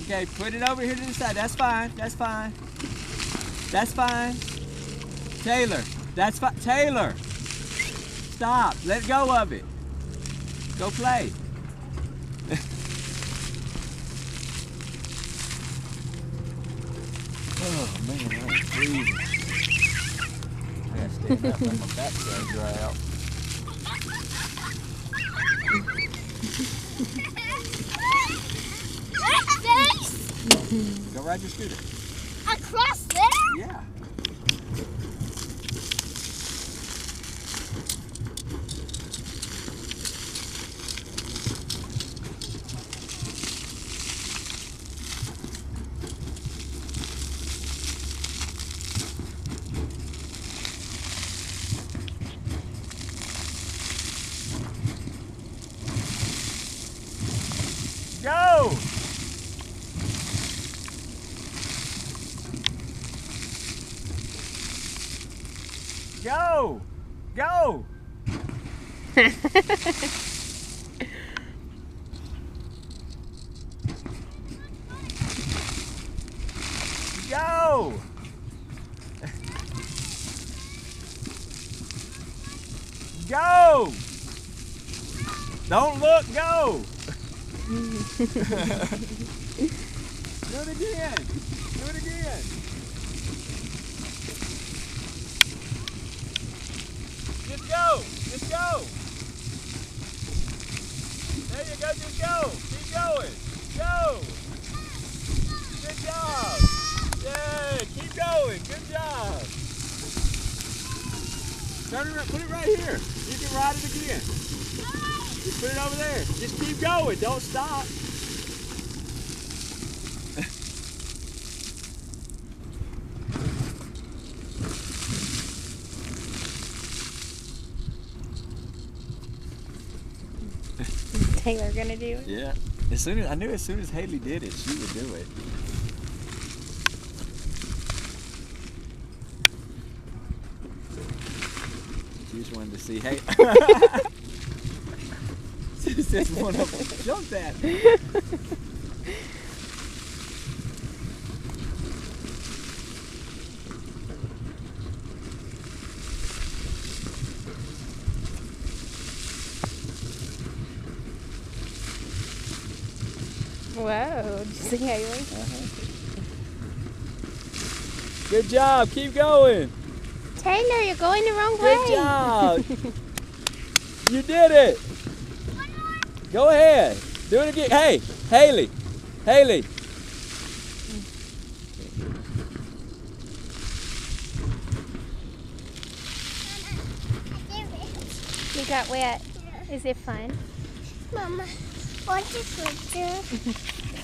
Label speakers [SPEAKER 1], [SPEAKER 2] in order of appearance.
[SPEAKER 1] Okay, put it over here to the side. That's fine. That's fine. That's fine. Taylor, that's fine. Taylor, stop. Let go of it. Go play. Oh man, I'm freezing. I gotta stand up, let my backside dry out. Go ride your scooter.
[SPEAKER 2] Across there?
[SPEAKER 1] Yeah. Go! Go! Go! Go! Go! Don't look, go! Do it again! Do it again! Just go! Just go! There you go, just go! Keep going! Go! Good job! Yeah, keep going! Good job! Turn it around, put it right here. You can ride it again. Just put it over there. Just keep going. Don't stop.
[SPEAKER 3] Taylor gonna do it?
[SPEAKER 1] Yeah. I knew as soon as Hailey did it, she would do it. She just wanted to see Hailey. Since one of them jumped at me.
[SPEAKER 3] Whoa, did you see Hailey?
[SPEAKER 1] Good job, keep going.
[SPEAKER 3] Taylor, you're going the wrong way.
[SPEAKER 1] Good job. You did it. Go ahead. Do it again. Hey, Hailey. Hailey.
[SPEAKER 3] You got wet. Is it fun?
[SPEAKER 2] Mama, want to go to?